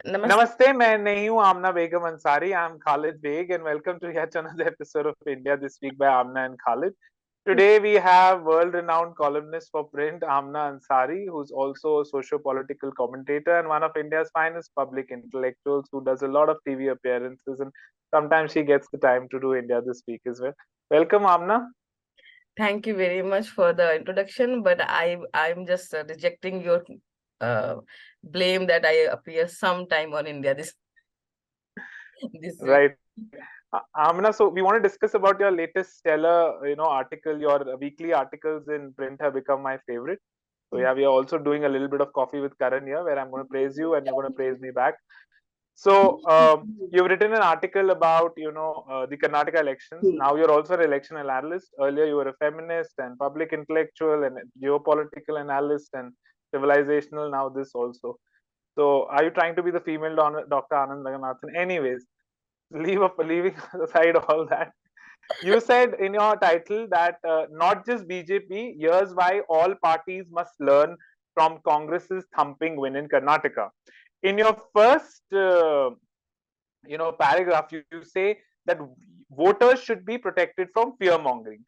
नमस्ते। Namaste, मैं नहीं हूँ Amna Begum Ansari. I'm Khalid Beg, and welcome to yet another episode of India This Week by Amna and Khalid. Today we have world-renowned columnist for print Amna Ansari, who's also a socio-political commentator and one of India's finest public intellectuals who does a lot of TV appearances, and sometimes she gets the time to do India This Week as well. Welcome, Amna. Thank you very much for the introduction, but I'm just rejecting your uh, blame that I appear sometime on India this week. Right. Amna, so we want to discuss about your latest stellar, article. Your weekly articles in print have become my favorite. So yeah, we are also doing a little bit of coffee with Karan here, where I'm going to praise you and you're going to praise me back. So you've written an article about, the Karnataka elections. Now you're also an election analyst. Earlier you were a feminist and public intellectual and geopolitical analyst and civilizational. Now this also. So are you trying to be the female Dr. Anand Raghunathan? Anyways, leaving aside all that, you said in your title that not just BJP, here's why all parties must learn from Congress's thumping win in Karnataka. In your first, paragraph, you say that voters should be protected from fear mongering.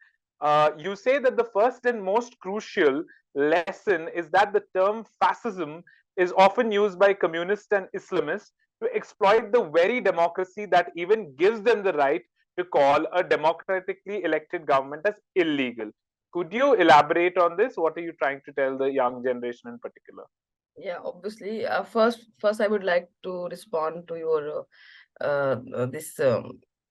You say that the first and most crucial lesson is that the term fascism is often used by communists and Islamists to exploit the very democracy that even gives them the right to call a democratically elected government as illegal. Could you elaborate on this? What are you trying to tell the young generation in particular? Yeah, obviously. First, I would like to respond to your this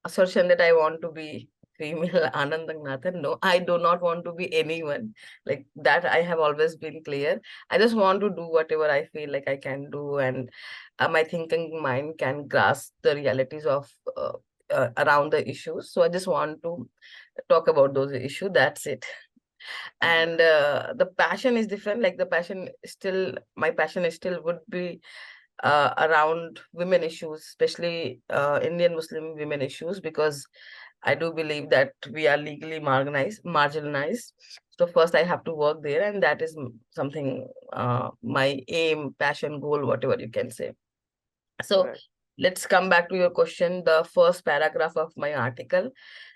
assertion that I want to be female Anand Nathan. No, I do not want to be anyone like that. I have always been clear. I just want to do whatever I feel like I can do, and my thinking mind can grasp the realities of around the issues. So I just want to talk about those issues. That's it. Mhm. And the passion is different. Like the passion still, my passion is still would be around women issues, especially Indian Muslim women issues, because I do believe that we are legally marginalized. So first I have to work there, and that is something my aim, passion, goal, whatever you can say. So Right. let's come back to your question, the first paragraph of my article.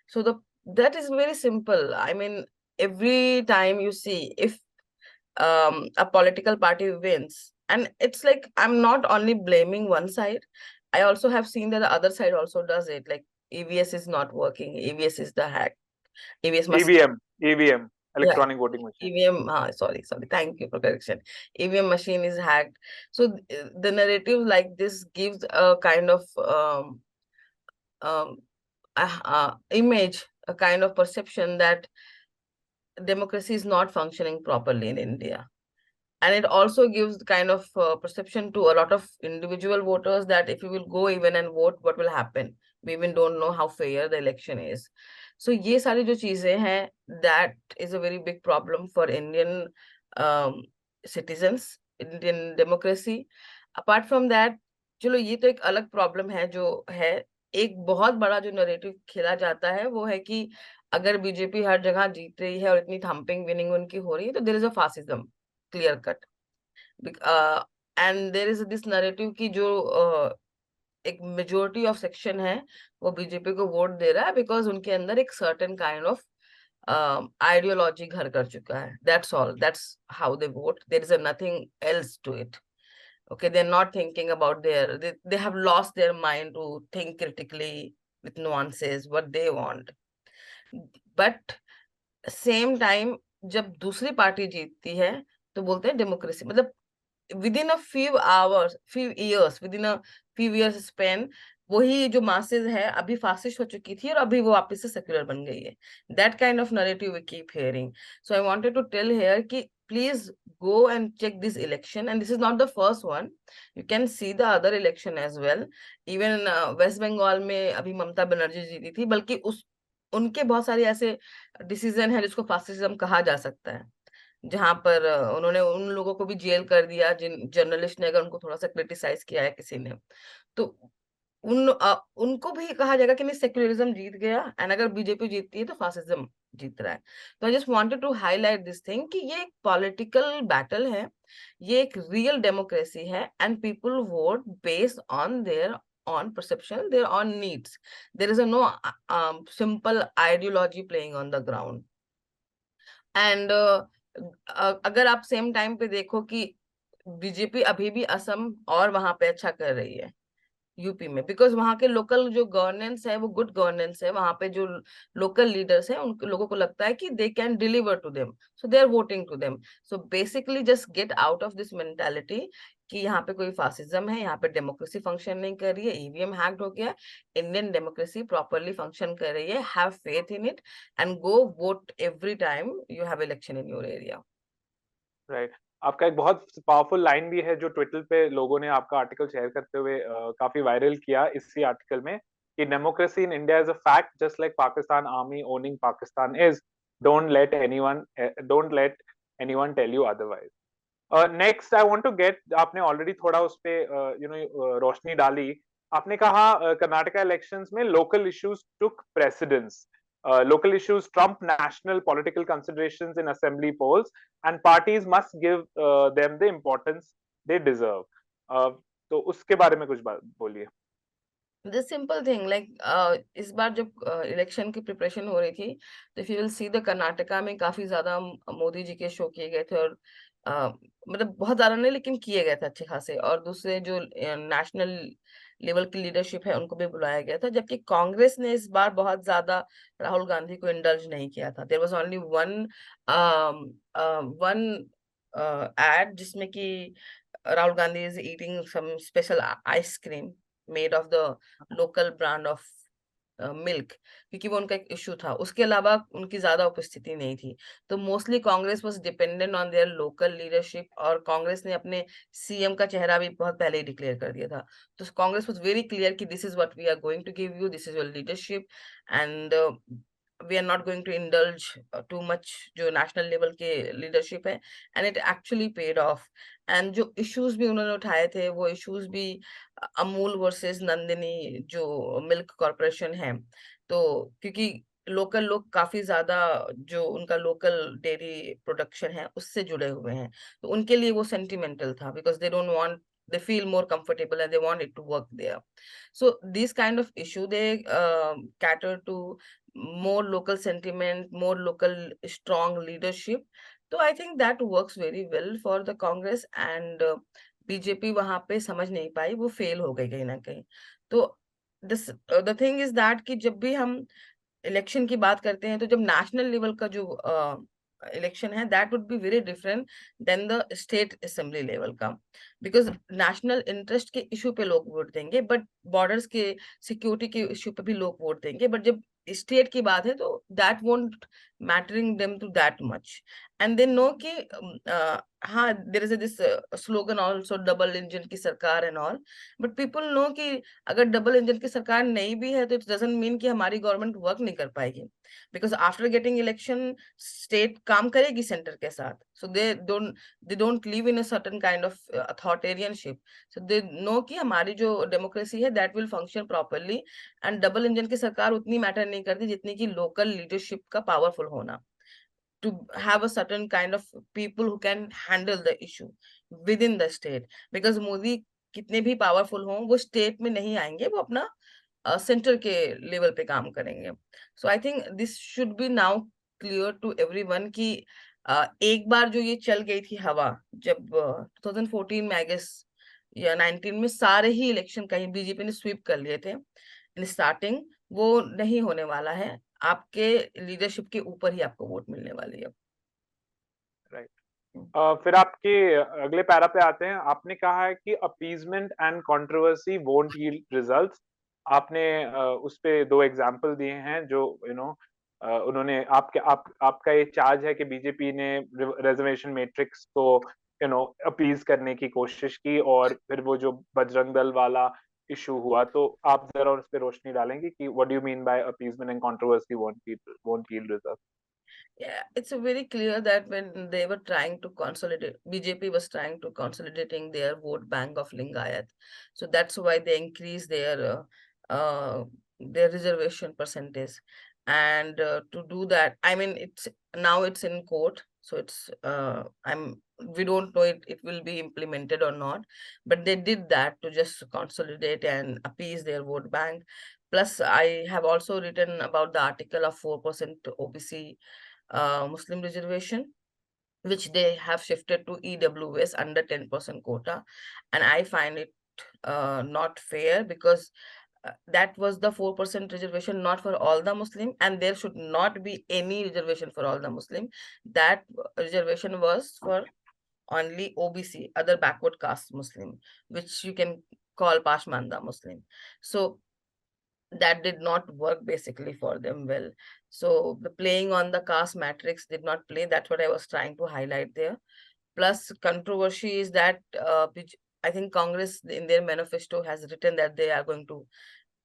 So the that is very simple. I mean, every time you see if a political party wins, and it's like I'm not only blaming one side, I also have seen that the other side also does it. Like EVS is not working, EVS is the hack, EVS must, EVM, yeah, electronic voting machine. EVM, sorry, thank you for correction. EVM machine is hacked. So the narrative like this gives a kind of um, image, a kind of perception that democracy is not functioning properly in India. And it also gives kind of perception to a lot of individual voters that if you will go even and vote, what will happen? We even don't know how fair the election is. So ये सारी जो चीजें हैं, that is a very big problem for Indian um, citizens, Indian democracy. Apart from that, चलो ये तो एक अलग प्रॉब्लम है जो है। एक बहुत बड़ा जो नरेटिव खेला जाता है वो है कि अगर बीजेपी हर जगह जीत रही है और इतनी थम्पिंग विनिंग उनकी हो रही है तो there is a fascism, clear cut. And there is this narrative की जो एक मेजोरिटी ऑफ सेक्शन है वो बीजेपी को वोट दे रहा है बिकॉज उनके अंदर एक सर्टेन काइंड ऑफ आइडियोलॉजी घर कर चुका है। That's all, that's how they vote, there is nothing else to it. Okay, they're not thinking about they have lost their mind to think critically with nuances what they want. But same time जब दूसरी party जीतती है तो बोलते हैं democracy, मतलब within a few hours, few years, within a few years Spain, वही जो मासेस है अभी फासिस्ट हो चुकी थी और अभी वो वापस से सेक्युलर बन गई है। That kind of narrative we keep hearing. So I wanted to tell here कि please go and check this election, and this is not the first one. You can see the other election as well. Even West Bengal में अभी ममता बनर्जी जीती थी, बल्कि उस उनके बहुत सारे ऐसे डिसीजन है जिसको फासिज्म कहा जा सकता है, जहां पर उन्होंने उन लोगों को भी जेल कर दिया जिन जर्नलिस्ट ने अगर उनको थोड़ा सा क्रिटिसाइज किया है किसी ने। तो उनको भी कहा जाएगा कि नहीं, सेक्युलरिज्म जीत गया, एंड अगर बीजेपी जीतती है तो फासिज्म जीत रहा है। तो I just wanted to highlight this thing कि ये एक पॉलिटिकल बैटल है, ये एक रियल डेमोक्रेसी है, and people vote based on their on perception, their on needs. There is a no simple ideology playing on the ground. And अगर आप same time पे देखो कि बीजेपी अभी भी असम और वहां पे अच्छा कर रही है, यूपी में, बिकॉज वहाँ के लोकल जो गवर्नेंस है वो गुड गवर्नेंस है, वहां पे जो लोकल लीडर्स हैं उन लोगों को लगता है कि they can deliver to them, so they are voting to them. So basically just get out of this mentality कि यहाँ पे कोई फासिज्म है, यहाँ पे डेमोक्रेसी फंक्शन नहीं कर रही है, ईवीएम हैक्ड हो गया, इंडियन डेमोक्रेसी प्रॉपरली फंक्शन कर रही है, have faith in it and go vote every time you have election in your area. Right. आपका एक बहुत पावरफुल लाइन भी है जो ट्विटर पे लोगों ने आपका आर्टिकल शेयर करते हुए काफी वायरल किया इसी आर्टिकल में, कि democracy in India is a fact just like Pakistan army owning Pakistan is, don't let anyone tell you otherwise. Next I want to get, आपने ऑलरेडी थोड़ा उस पे रोशनी डाली। आपने कहा कर्नाटका इलेक्शंस में local issues took precedence, local issues trump national political considerations in assembly polls and parties must give them the importance they deserve. तो उसके बारे में कुछ बात बोलिए। द सिंपल थिंग लाइक इस बार जब इलेक्शन की प्रिपरेशन हो रही थी, तो if you will see the Karnataka में काफी ज्यादा मोदी जी के शो किए गए थे, और मतलब बहुत ज्यादा नहीं लेकिन किए गए थे अच्छे खासे, और दूसरे जो नेशनल लेवल की लीडरशिप है उनको भी बुलाया गया था, जबकि कांग्रेस ने इस बार बहुत ज्यादा राहुल गांधी को इंडल्ज नहीं किया था। There was only one one ad जिसमें कि Rahul Gandhi is eating some special ice cream made of the local brand of milk, क्योंकि वो उनका एक इशू था, उसके अलावा उनकी ज्यादा उपस्थिति नहीं थी। तो mostly Congress was dependent on their local leadership, और कांग्रेस ने अपने सीएम का चेहरा भी बहुत पहले ही डिक्लेयर कर दिया था। तो कांग्रेस वाज वेरी क्लियर कि this is what we are going to give you, this is your leadership, and we are not going to indulge too much जो नेशनल लेवल के लीडरशिप है, and it actually paid off. And जो issues भी उन्होंने उठाए थे वो issues भी अमूल वर्सेस नंदिनी जो मिल्क कॉरपोरेशन है, तो क्योंकि लोकल लोग काफी ज्यादा जो उनका लोकल डेयरी प्रोडक्शन है उससे जुड़े हुए हैं, तो उनके लिए वो सेंटिमेंटल था, because they don't want, they feel more comfortable and they want it to work there. So these kind of issue they cater to more local sentiment, more local strong leadership. So I think that works very well for the Congress, and BJP वहां पे समझ नहीं पाई, वो fail हो गई कहीं ना कहीं। तो this the thing is that कि जब भी हम इलेक्शन की बात करते हैं, तो जब नेशनल लेवल का जो इलेक्शन है that would be very different than the state assembly level का, बिकॉज नेशनल इंटरेस्ट के इशू पे लोग वोट देंगे, बट बॉर्डर्स के सिक्योरिटी के इशू पे भी लोग वोट देंगे, बट जब स्टेट की बात है तो that won't mattering them to that much, and they know कि हाँ there is this slogan also double engine की सरकार and all, but people know कि अगर डबल इंजन की सरकार नहीं भी है तो इट डजंट मीन कि हमारी गवर्नमेंट वर्क नहीं कर पाएगी, because after getting election state काम करेगी सेंटर के साथ, so they don't live in a certain kind of authoritarianship, so they know कि हमारी जो डेमोक्रेसी है that will function properly, and double engine की सरकार उतनी मैटर नहीं करती जितनी की लोकल लीडरशिप का पावरफुल होना, to have a certain kind of people who can handle the issue within the state, because Modi कितने भी पावरफुल हों वो स्टेट में नहीं आएंगे, वो अपना सेंटर के लेवल पे काम करेंगे। So I think this should be now clear to everyone कि एक बार जो ये चल गई थी हवा, जब 2014 में आई गेस या 19 में सारे ही इलेक्शन कहीं बीजेपी ने स्वीप कर लिए थे इन स्टार्टिंग, वो नहीं होने वाला है, आपके लीडरशिप के ऊपर ही आपको वोट मिलने वाली है। राइट। फिर आपके अगले पैरा पे आते हैं। आपने कहा है कि appeasement and controversy won't yield results. आपने उस पे दो एग्जांपल दिए हैं जो उन्होंने आपका ये चार्ज है कि बीजेपी ने रिजर्वेशन मैट्रिक्स को अपीज करने की कोशिश की, और फिर वो जो बजरंग दल वाला इशू हुआ, तो आप जरा उस पे रोशनी डालेंगे कि what do you mean by appeasement and controversy won't yield results. Yeah, it's a very clear that when they were trying to consolidate, BJP was trying to consolidating their vote bank of Lingayat. So that's why they increased their reservation percentage. And to do that, I mean, it's now it's in court, so it's we don't know it will be implemented or not, but they did that to just consolidate and appease their vote bank. Plus, I have also written about the article of 4% OBC Muslim reservation, which they have shifted to EWS under 10% quota. And I find it not fair, because that was the 4% reservation not for all the Muslim, and there should not be any reservation for all the Muslim. That reservation was for only OBC, other backward caste Muslim, which you can call Pashmanda Muslim. So that did not work basically for them well. So the playing on the caste matrix did not play. That's what I was trying to highlight there. Plus, controversy is that which I think Congress in their manifesto has written that they are going to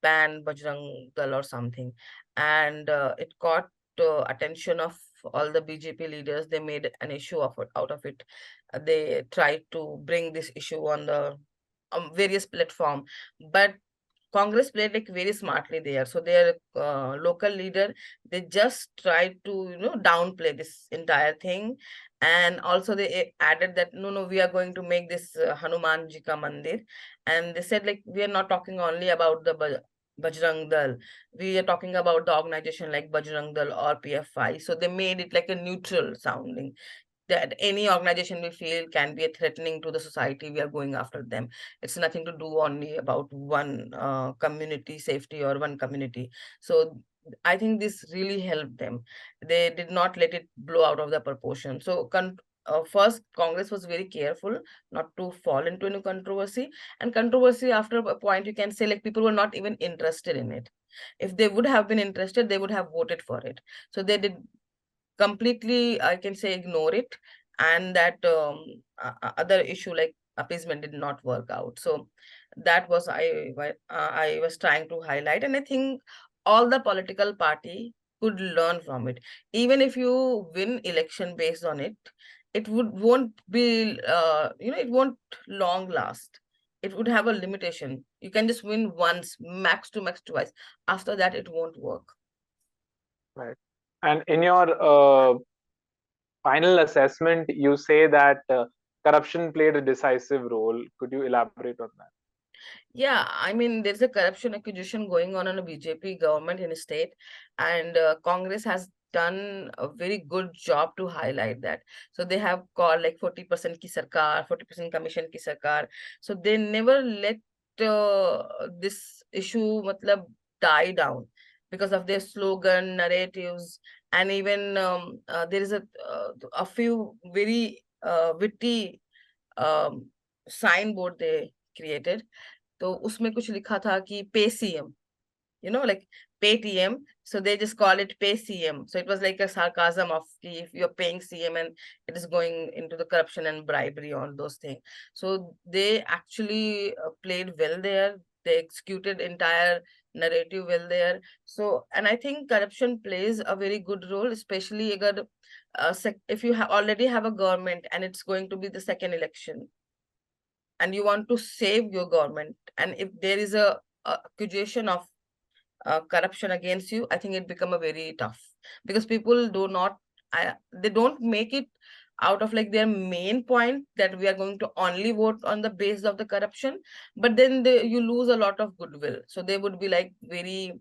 ban Bajrang Dal or something, and it caught attention of all the BJP leaders. They made an issue of it, out of it. They tried to bring this issue on the various platform, but Congress played like very smartly there. So their local leader, they just tried to downplay this entire thing, and also they added that no, we are going to make this Hanuman Ji ka mandir, and they said like we are not talking only about the Bajrang Dal, we are talking about the organization like Bajrang Dal or PFI. So they made it like a neutral sounding, that any organization we feel can be a threatening to the society, we are going after them. It's nothing to do only about one community safety or one community. So I think this really helped them. They did not let it blow out of the proportion. So first, Congress was very careful not to fall into any controversy. And controversy, after a point, you can say like people were not even interested in it. If they would have been interested, they would have voted for it. So they did completely, I can say, ignore it. And that other issue like appeasement did not work out. So that was I was trying to highlight, and I think all the political party could learn from it. Even if you win election based on it, it won't be it won't long last. It would have a limitation. You can just win once, max to max twice. After that, it won't work. Right. And in your final assessment, you say that corruption played a decisive role. Could you elaborate on that? Yeah, I mean, there's a corruption accusation going on in a BJP government in a state, and Congress has done a very good job to highlight that. So they have called like 40% ki sarkar, 40% commission ki sarkar. So they never let this issue matlab die down because of their slogan, narratives, and even there is a few very witty um, signboard they created. तो उसमें कुछ लिखा था कि पे CM, like Paytm. So they just call it pay CM. So it was like a sarcasm of if you're paying CM and it is going into the corruption and bribery, all those things. So they actually played well there. They executed entire narrative well there. So, and I think corruption plays a very good role, especially if you already have a government and it's going to be the second election and you want to save your government, and if there is a accusation of corruption against you, I think it become a very tough, because people they don't make it out of like their main point that we are going to only vote on the base of the corruption, but then you lose a lot of goodwill. So they would be like very,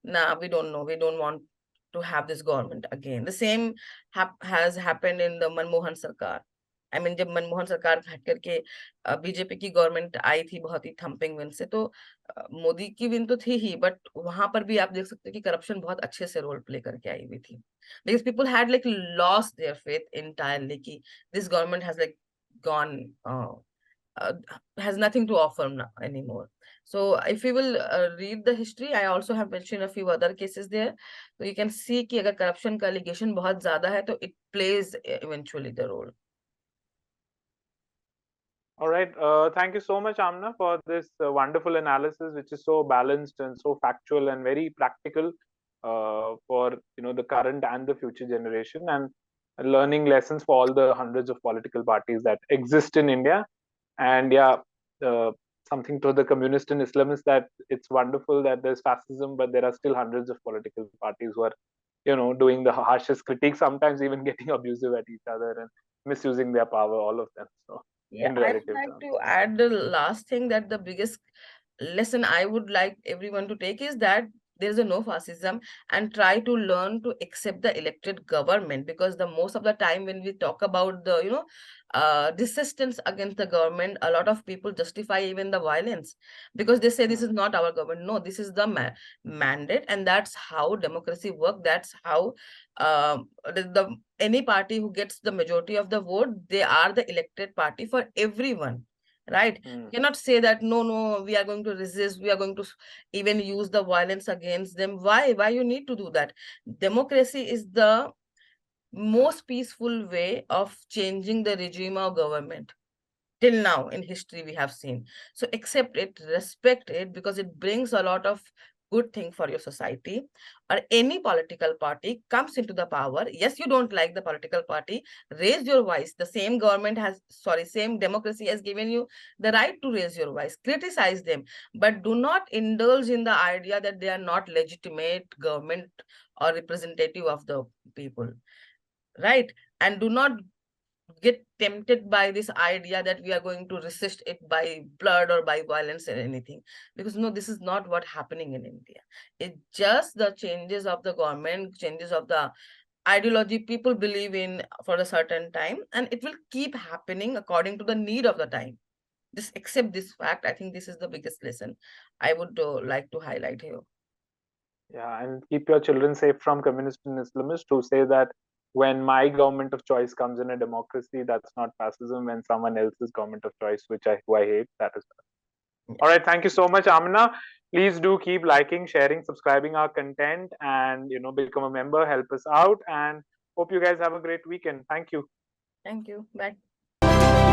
nah, we don't know, we don't want to have this government again. The same has happened in the Manmohan Sarkar. I mean जब मनमोहन सरकार हट करके BJP की government आई थी बहुत ही thumping win से, तो मोदी की विन तो थी ही, बट वहां पर भी आप देख सकते हो कि करप्शन बहुत अच्छे से रोल प्ले करके आई हुई थी, because people had like lost their faith entirely कि this government has like gone uh, has nothing to offer anymore. So if you will read the history, I also have mentioned a few other cases there, so you can see कि अगर corruption का allegation बहुत ज्यादा है तो it plays eventually the role. All right. Thank you so much, Amna, for this wonderful analysis, which is so balanced and so factual and very practical. for the current and the future generation, and learning lessons for all the hundreds of political parties that exist in India. And yeah, uh, something to the communist and Islamists, that it's wonderful that there's fascism, but there are still hundreds of political parties who are doing the harshest critique, sometimes even getting abusive at each other and misusing their power, all of them. So Yeah, in I would relative like terms. to add the last thing, that the biggest lesson I would like everyone to take is that there is a no fascism, and try to learn to accept the elected government, because the most of the time when we talk about the resistance against the government, a lot of people justify even the violence, because they say this is Hmm. not our government. No, this is the mandate, and that's how democracy works. That's how any party who gets the majority of the vote, they are the elected party for everyone, right? Hmm. You cannot say that no, we are going to resist, we are going to even use the violence against them. Why you need to do that? Democracy is the most peaceful way of changing the regime of government till now in history we have seen. So accept it, respect it, because it brings a lot of good thing for your society. Or any political party comes into the power, yes, you don't like the political party, raise your voice. The same government has, sorry, same democracy has given you the right to raise your voice, criticize them, but do not indulge in the idea that they are not legitimate government or representative of the people, right? And do not get tempted by this idea that we are going to resist it by blood or by violence or anything, because no, this is not what happening in India. It's just the changes of the government, changes of the ideology people believe in for a certain time, and it will keep happening according to the need of the time. Just accept this fact. I think this is the biggest lesson I would like to highlight here. Yeah, and keep your children safe from communists and Islamists who say that when my government of choice comes in a democracy, that's not fascism. When someone else's government of choice, who I hate, that is. All right, thank you so much, Amina. Please do keep liking, sharing, subscribing our content, and become a member. Help us out, and hope you guys have a great weekend. Thank you. Thank you, bye.